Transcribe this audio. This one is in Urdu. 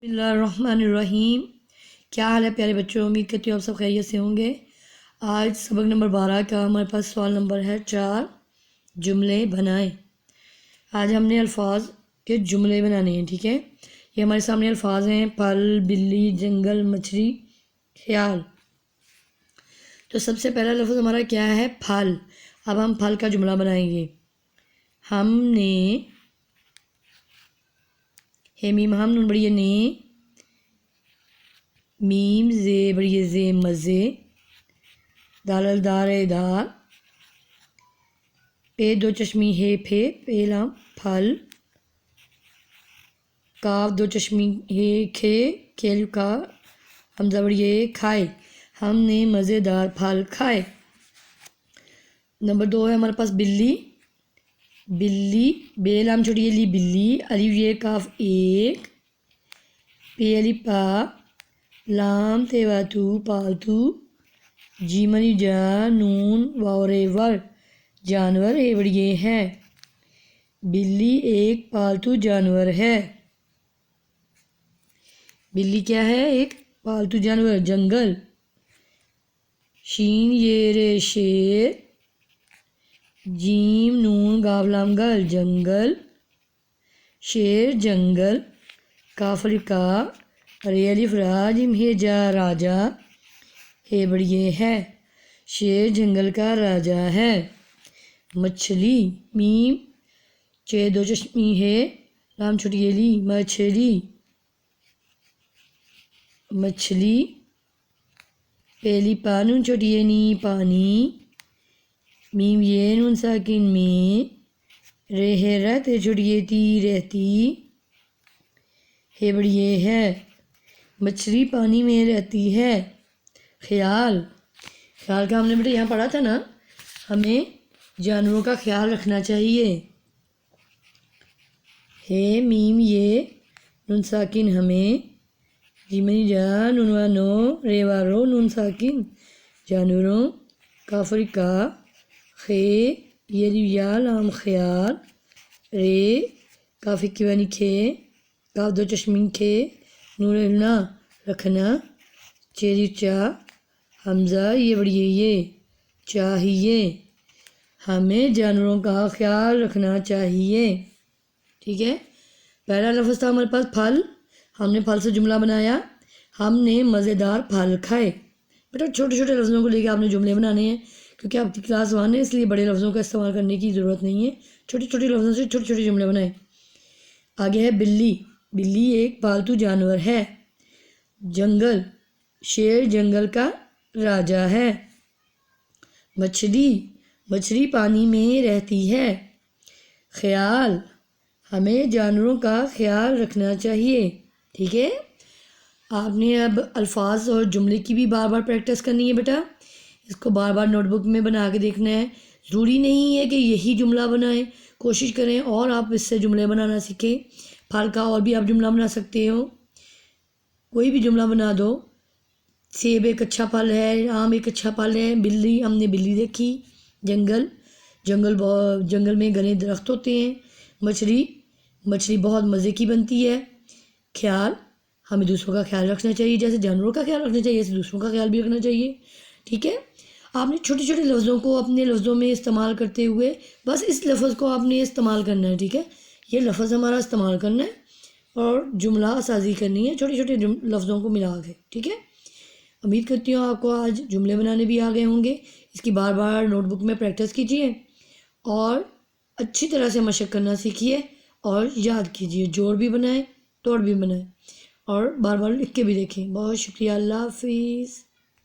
بسم اللہ الرحمن الرحیم۔ کیا حال ہے پیارے بچوں؟ امید کرتی ہوں آپ سب خیریت سے ہوں گے۔ آج سبق نمبر 12 کا ہمارے پاس سوال نمبر ہے 4 جملے بنائیں۔ آج ہم نے الفاظ کے جملے بنانے ہیں، ٹھیک ہے۔ یہ ہمارے سامنے الفاظ ہیں: پھل، بلی، جنگل، مچھلی، خیال۔ تو سب سے پہلا لفظ ہمارا کیا ہے؟ پھل۔ اب ہم پھل کا جملہ بنائیں گے۔ ہم نے ہے میم ہم نون بڑی نے، میم زے بڑی زے مزے، دال دار دار، پے دو چشمی ہے پھے پیلا پھل، کاف دو چشمی ہے کھے کھیل کا حمزہ بڑی کھائے۔ ہم نے مزیدار پھل کھائے۔ نمبر 2 ہے ہمارے پاس بلی۔ بلی بے لام چھوٹی لی بلی، الف یہ کاف ایک، پے علی پا، لام تے واتو پالتو، جیمنی جا نون واورے ور جانور ہے بڑی ہے۔ بلی ایک پالتو جانور ہے۔ بلی کیا ہے؟ ایک پالتو جانور۔ جنگل شین یہ رے شیر، جیم نون گاو لام گل جنگل، شیر جنگل، کاف کا رے الف را جیم ہے جا راجا ہے بڑی ہے۔ شیر جنگل کا راجا ہے۔ مچھلی میم چے دو چشمی ہے لام چھوٹی لی مچھلی، مچھلی پہلی پانون چھوٹی نی پانی، میم یہ نون ساکن میں، رے ہے رہتے چھوٹی تی رہتی ہے بڑی ہے۔ مچھلی پانی میں رہتی ہے۔ خیال خیال کا ہم نے بیٹا یہاں پڑھا تھا نا، ہمیں جانوروں کا خیال رکھنا چاہیے۔ ہے میم یہ نون ساکن ہمیں، جیمنی جا نون وانو رے وارو نون ساکن جانوروں، کافر کا خے یہ یا لام خیال، رے کافی کی بانی کھے، کاف دو چشمین کھے، نور نا رکھنا، چیری چا حمزہ یہ بڑی یہ چاہیے۔ ہمیں جانوروں کا خیال رکھنا چاہیے، ٹھیک ہے۔ پہلا لفظ تھا ہمارے پاس پھل۔ ہم نے پھل سے جملہ بنایا، ہم نے مزیدار پھل کھائے۔ بیٹا چھوٹے چھوٹے لفظوں کو لے کے آپ نے جملے بنانے ہیں، کیونکہ آپ کی کلاس 1 ہے، اس لیے بڑے لفظوں کا استعمال کرنے کی ضرورت نہیں ہے۔ چھوٹے چھوٹے لفظوں سے چھوٹے چھوٹے جملے بنائیں۔ آگے ہے بلی۔ بلی ایک پالتو جانور ہے۔ جنگل شیر جنگل کا راجا ہے۔ مچھلی مچھلی پانی میں رہتی ہے۔ خیال ہمیں جانوروں کا خیال رکھنا چاہیے، ٹھیک ہے۔ آپ نے اب الفاظ اور جملے کی بھی بار بار پریکٹس کرنی ہے بیٹا۔ اس کو بار بار نوٹ بک میں بنا کے دیکھنا ہے۔ ضروری نہیں ہے کہ یہی جملہ بنائیں، کوشش کریں اور آپ اس سے جملے بنانا سیکھیں۔ پھل کا اور بھی آپ جملہ بنا سکتے ہو، کوئی بھی جملہ بنا دو۔ سیب ایک اچھا پھل ہے، آم ایک اچھا پھل ہے۔ بلی ہم نے بلی دیکھی۔ جنگل میں گھنے درخت ہوتے ہیں۔ مچھلی بہت مزے کی بنتی ہے۔ خیال ہمیں دوسروں کا خیال رکھنا چاہیے، جیسے جانوروں کا خیال رکھنا چاہیے ایسے دوسروں کا خیال بھی رکھنا چاہیے، ٹھیک ہے۔ آپ نے چھوٹے چھوٹے لفظوں کو اپنے لفظوں میں استعمال کرتے ہوئے بس اس لفظ کو آپ نے استعمال کرنا ہے، ٹھیک ہے۔ یہ لفظ ہمارا استعمال کرنا ہے اور جملہ سازی کرنی ہے چھوٹے چھوٹے لفظوں کو ملا کے، ٹھیک ہے۔ امید کرتی ہوں آپ کو آج جملے بنانے بھی آ گئے ہوں گے۔ اس کی بار بار نوٹ بک میں پریکٹس کیجیے اور اچھی طرح سے مشق کرنا سیکھیے اور یاد کیجیے، جوڑ بھی بنائیں توڑ بھی بنائیں اور بار بار لکھ کے بھی دیکھیں۔ بہت شکریہ، اللہ حافظ۔